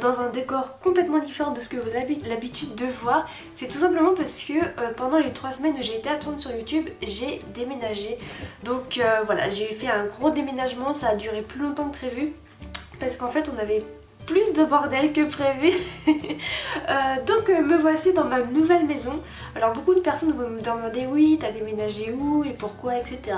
dans un décor complètement différent de ce que vous avez l'habitude de voir. C'est tout simplement parce que pendant les 3 semaines où j'ai été absente sur YouTube, j'ai déménagé. Donc voilà, j'ai fait un gros déménagement, ça a duré plus longtemps que prévu parce qu'en fait on avait plus de bordel que prévu. Donc me voici dans ma nouvelle maison. Alors beaucoup de personnes vont me demander oui, t'as déménagé où et pourquoi, etc.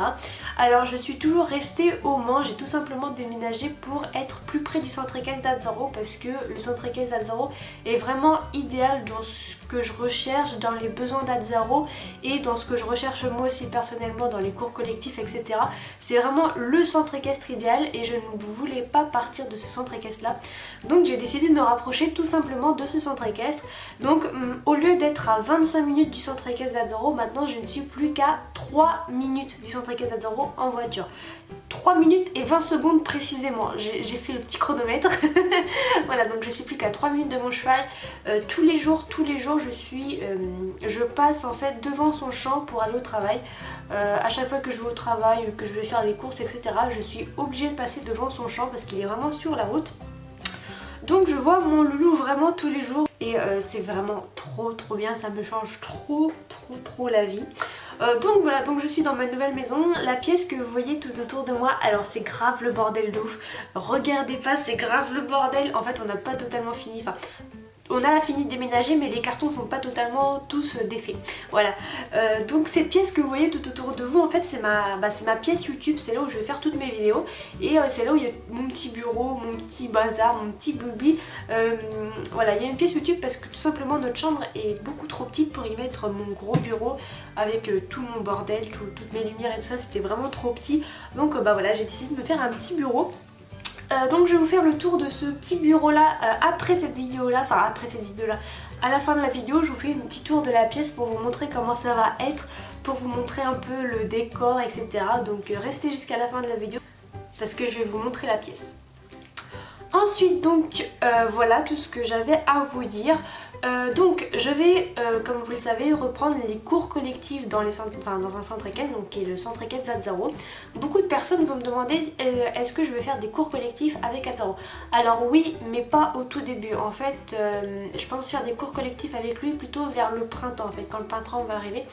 Alors je suis toujours restée au Mans, j'ai tout simplement déménagé pour être plus près du centre équestre d'Azzaro parce que le centre équestre d'Azzaro est vraiment idéal dans ce que je recherche, dans les besoins d'Azzaro et dans ce que je recherche moi aussi personnellement dans les cours collectifs, etc. C'est vraiment le centre équestre idéal et je ne voulais pas partir de ce centre équestre là. Donc j'ai décidé de me rapprocher tout simplement de ce centre équestre. Donc au lieu d'être à 25 minutes du centre équestre d'Azzaro, maintenant je ne suis plus qu'à 3 minutes du centre équestre d'Azzaro en voiture. 3 minutes et 20 secondes précisément, j'ai fait le petit chronomètre. Voilà, donc je suis plus qu'à 3 minutes de mon cheval. Tous les jours je passe en fait devant son champ pour aller au travail. À chaque fois que je vais au travail, que je vais faire les courses, etc., je suis obligée de passer devant son champ parce qu'il est vraiment sur la route. Donc je vois mon loulou vraiment tous les jours et c'est vraiment trop bien, ça me change trop la vie. Donc voilà, donc je suis dans ma nouvelle maison. La pièce que vous voyez tout autour de moi, alors c'est grave le bordel de ouf. Regardez pas, c'est grave le bordel. En fait on n'a pas totalement fini, enfin on a fini de déménager mais les cartons sont pas totalement tous défaits. Voilà, donc cette pièce que vous voyez tout autour de vous en fait c'est ma pièce YouTube, c'est là où je vais faire toutes mes vidéos et c'est là où il y a mon petit bureau, mon petit bazar, mon petit boubli. Voilà, il y a une pièce YouTube parce que tout simplement notre chambre est beaucoup trop petite pour y mettre mon gros bureau avec tout mon bordel, toutes mes lumières et tout ça, c'était vraiment trop petit. Donc voilà, j'ai décidé de me faire un petit bureau. Donc je vais vous faire le tour de ce petit bureau là après cette vidéo là, à la fin de la vidéo je vous fais un petit tour de la pièce pour vous montrer comment ça va être, pour vous montrer un peu le décor, etc. Donc restez jusqu'à la fin de la vidéo parce que je vais vous montrer la pièce. Ensuite donc voilà tout ce que j'avais à vous dire. Donc je vais, comme vous le savez, reprendre les cours collectifs dans un centre équestre, donc qui est le centre équestre d'Azzaro. Beaucoup de personnes vont me demander est-ce que je vais faire des cours collectifs avec Azzaro. Alors oui, mais pas au tout début. En fait, je pense faire des cours collectifs avec lui plutôt vers le printemps, en fait, quand le printemps va arriver.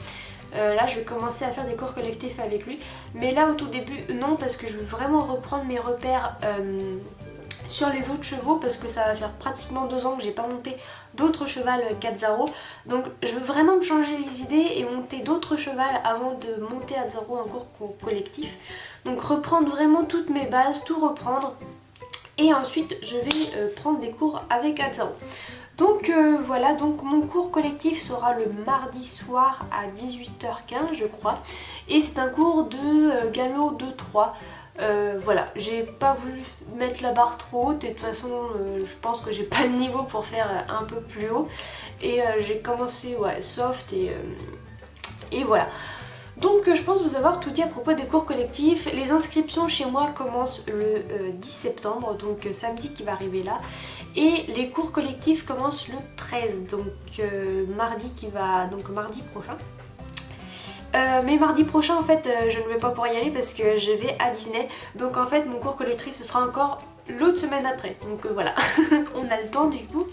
Là je vais commencer à faire des cours collectifs avec lui. Mais là au tout début non, parce que je veux vraiment reprendre mes repères sur les autres chevaux parce que ça va faire pratiquement 2 ans que j'ai pas monté d'autres chevals qu'Azzaro. Donc je veux vraiment me changer les idées et monter d'autres chevals avant de monter Azzaro en cours collectif. Donc reprendre vraiment toutes mes bases, tout reprendre et ensuite je vais prendre des cours avec Azzaro. Donc voilà, donc mon cours collectif sera le mardi soir à 18h15 je crois et c'est un cours de galop 2-3. Voilà, j'ai pas voulu mettre la barre trop haute et de toute façon je pense que j'ai pas le niveau pour faire un peu plus haut et j'ai commencé soft et voilà. Donc je pense vous avoir tout dit à propos des cours collectifs. Les inscriptions chez moi commencent le 10 septembre, donc samedi qui va arriver là. Et les cours collectifs commencent le 13, donc mardi prochain. Mais mardi prochain en fait je ne vais pas pouvoir y aller parce que je vais à Disney. Donc en fait mon cours collectif ce sera encore l'autre semaine après. Donc voilà, on a le temps du coup.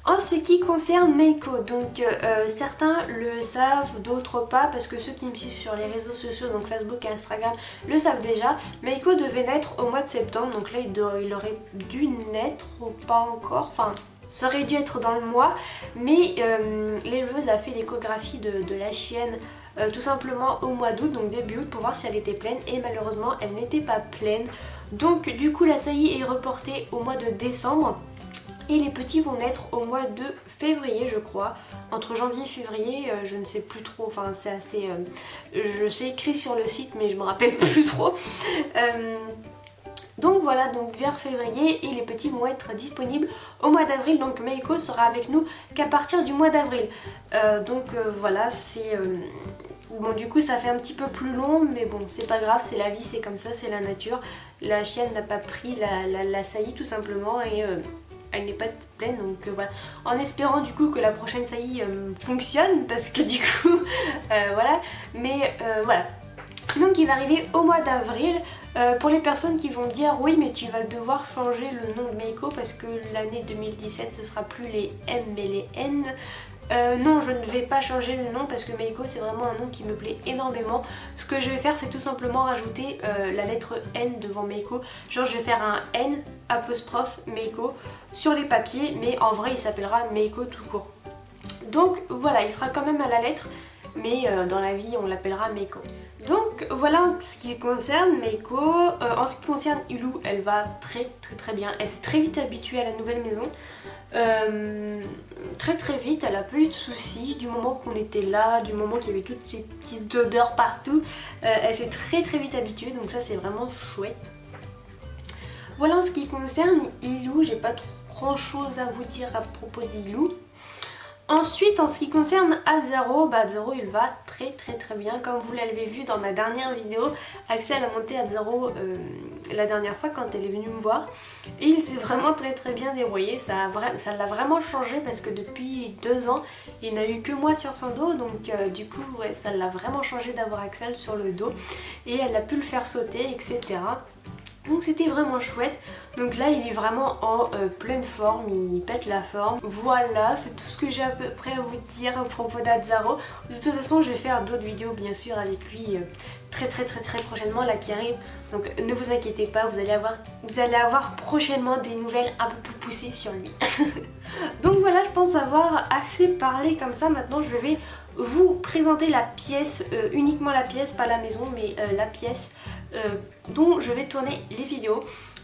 En ce qui concerne Meiko, donc certains le savent, d'autres pas, parce que ceux qui me suivent sur les réseaux sociaux, donc Facebook et Instagram, le savent déjà. Meiko devait naître au mois de septembre, donc là il aurait dû naître ou pas encore, enfin ça aurait dû être dans le mois, mais l'éleveuse a fait l'échographie de la chienne tout simplement au mois d'août, donc début août, pour voir si elle était pleine et malheureusement elle n'était pas pleine. Donc du coup la saillie est reportée au mois de décembre. Et les petits vont naître au mois de février je crois. Entre janvier et février, je ne sais plus trop, enfin c'est assez... c'est écrit sur le site mais je me rappelle plus trop. Donc voilà, donc vers février et les petits vont être disponibles au mois d'avril. Donc Meiko sera avec nous qu'à partir du mois d'avril. Voilà, c'est... Bon du coup ça fait un petit peu plus long mais bon c'est pas grave, c'est la vie, c'est comme ça, c'est la nature. La chienne n'a pas pris la saillie tout simplement et... elle n'est pas pleine donc voilà, en espérant du coup que la prochaine saillie fonctionne parce que du coup voilà, mais voilà, Donc il va arriver au mois d'avril. Pour les personnes qui vont me dire oui mais tu vas devoir changer le nom de Meiko parce que l'année 2017 ce sera plus les M mais les N. Non, je ne vais pas changer le nom parce que Meiko c'est vraiment un nom qui me plaît énormément. Ce que je vais faire c'est tout simplement rajouter la lettre N devant Meiko. Genre je vais faire un N apostrophe Meiko sur les papiers, mais en vrai il s'appellera Meiko tout court. Donc voilà, il sera quand même à la lettre, mais dans la vie on l'appellera Meiko. Donc voilà en ce qui concerne Meiko. En ce qui concerne Ilou, elle va très bien. Elle s'est très vite habituée à la nouvelle maison. Très vite, elle a pas eu de soucis du moment qu'on était là, du moment qu'il y avait toutes ces petites odeurs partout. Elle s'est très vite habituée, donc ça c'est vraiment chouette. Voilà en ce qui concerne Ilou, j'ai pas trop grand chose à vous dire à propos d'Ilou. Ensuite en ce qui concerne Azzaro, Azzaro il va très bien. Comme vous l'avez vu dans ma dernière vidéo, Axel a monté Azzaro la dernière fois quand elle est venue me voir. Et il s'est vraiment très bien débrouillé, ça l'a vraiment changé parce que depuis 2 ans il n'a eu que moi sur son dos. Donc du coup ouais, ça l'a vraiment changé d'avoir Axel sur le dos. Et elle a pu le faire sauter etc. Donc c'était vraiment chouette. Donc là il est vraiment en pleine forme, il pète la forme. Voilà, c'est tout ce que j'ai à peu près à vous dire à propos d'Azzaro. De toute façon je vais faire d'autres vidéos bien sûr avec lui très prochainement là qui arrive. Donc ne vous inquiétez pas, vous allez avoir prochainement des nouvelles un peu plus poussées sur lui. Donc voilà, je pense avoir assez parlé comme ça. Maintenant je vais vous présenter la pièce, uniquement la pièce, pas la maison mais la pièce dont je vais tourner les vidéos.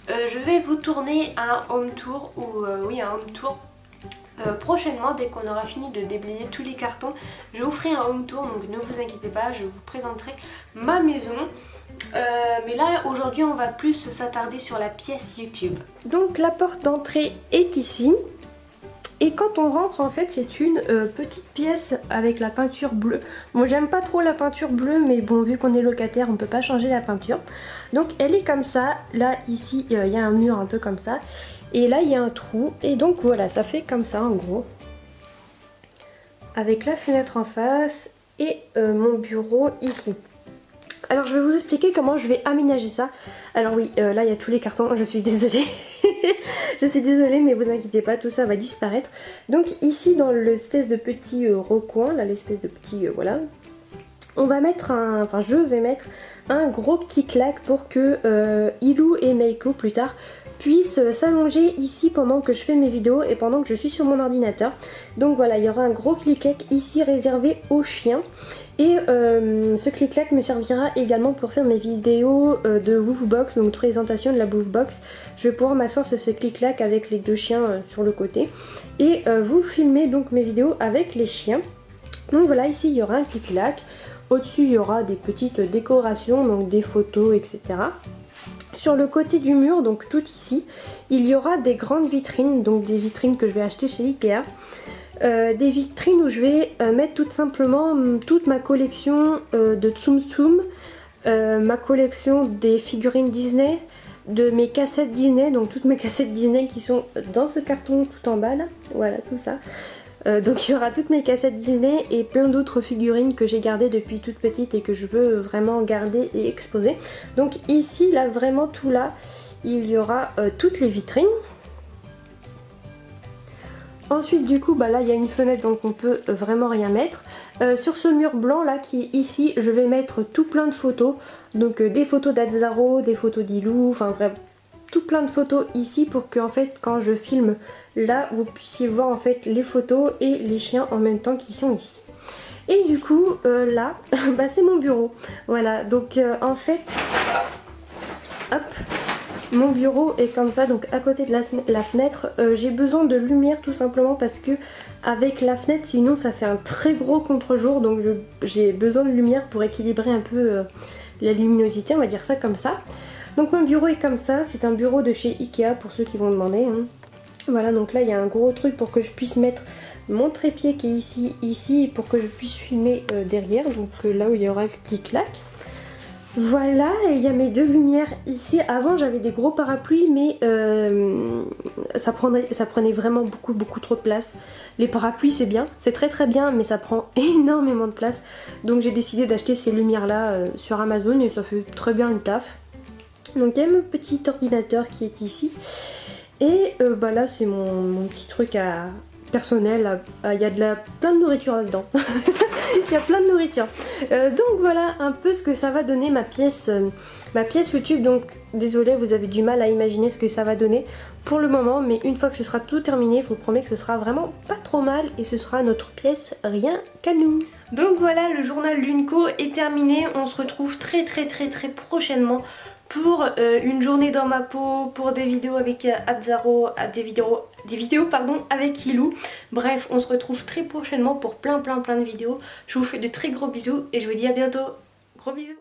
Je vais vous tourner un home tour ou oui un home tour prochainement dès qu'on aura fini de déblayer tous les cartons. Je vous ferai un home tour donc ne vous inquiétez pas, je vous présenterai ma maison. Mais là aujourd'hui on va plus s'attarder sur la pièce YouTube. Donc la porte d'entrée est ici. Et quand on rentre en fait c'est une petite pièce avec la peinture bleue. Moi j'aime pas trop la peinture bleue mais bon vu qu'on est locataire on peut pas changer la peinture. Donc elle est comme ça, là ici il y a un mur un peu comme ça. Et là il y a un trou et donc voilà ça fait comme ça en gros. Avec la fenêtre en face et mon bureau ici. Alors je vais vous expliquer comment je vais aménager ça. Alors oui, là il y a tous les cartons, je suis désolée. Je suis désolée mais vous inquiétez pas, tout ça va disparaître. Donc ici dans l'espèce de petit recoin, là l'espèce de petit voilà, on va mettre un, enfin je vais mettre un gros clic-clac pour que Ilou et Meiko plus tard puissent s'allonger ici pendant que je fais mes vidéos et pendant que je suis sur mon ordinateur. Donc voilà, il y aura un gros clic-clac ici réservé aux chiens. Et ce clic-clac me servira également pour faire mes vidéos de Woofbox, donc présentation de la Woofbox. Je vais pouvoir m'asseoir sur ce clic-clac avec les 2 chiens sur le côté et vous filmer donc mes vidéos avec les chiens. Donc voilà, ici il y aura un clic-clac. Au-dessus il y aura des petites décorations, donc des photos, etc. Sur le côté du mur, donc tout ici, il y aura des grandes vitrines, donc des vitrines que je vais acheter chez Ikea. Des vitrines où je vais mettre tout simplement toute ma collection de Tsum Tsum, ma collection des figurines Disney, de mes cassettes Disney, donc toutes mes cassettes Disney qui sont dans ce carton tout en bas là, voilà tout ça. Donc il y aura toutes mes cassettes Disney et plein d'autres figurines que j'ai gardées depuis toute petite et que je veux vraiment garder et exposer. Donc ici là vraiment tout là, il y aura toutes les vitrines. Ensuite du coup là il y a une fenêtre donc on peut vraiment rien mettre. Sur ce mur blanc là qui est ici je vais mettre tout plein de photos. Donc des photos d'Azzaro, des photos d'Ilou, enfin bref tout plein de photos ici pour que en fait quand je filme là vous puissiez voir en fait les photos et les chiens en même temps qui sont ici. Et du coup là c'est mon bureau. Voilà donc en fait hop. Mon bureau est comme ça, donc à côté de la fenêtre. J'ai besoin de lumière tout simplement parce que avec la fenêtre sinon ça fait un très gros contre-jour. Donc j'ai besoin de lumière pour équilibrer un peu la luminosité, on va dire ça comme ça. Donc mon bureau est comme ça, c'est un bureau de chez Ikea pour ceux qui vont demander. Voilà, donc là il y a un gros truc pour que je puisse mettre mon trépied qui est ici pour que je puisse filmer derrière. Donc là où il y aura le clic-clac. Voilà, et il y a mes deux lumières ici. Avant j'avais des gros parapluies mais ça prenait vraiment beaucoup trop de place. Les parapluies c'est bien, c'est très bien mais ça prend énormément de place. Donc j'ai décidé d'acheter ces lumières là sur Amazon et ça fait très bien le taf. Donc il y a mon petit ordinateur qui est ici. Et bah là c'est mon petit truc personnel. Il y a plein de nourriture là-dedans. Il y a plein de nourriture. Donc voilà un peu ce que ça va donner ma pièce YouTube. Donc désolée, vous avez du mal à imaginer ce que ça va donner pour le moment. Mais une fois que ce sera tout terminé, je vous promets que ce sera vraiment pas trop mal. Et ce sera notre pièce rien qu'à nous. Donc voilà, le journal Lunko est terminé. On se retrouve très prochainement pour une journée dans ma peau, pour des vidéos avec Abzaro, des vidéos pardon, avec Ilou. Bref, on se retrouve très prochainement pour plein de vidéos. Je vous fais de très gros bisous et je vous dis à bientôt. Gros bisous.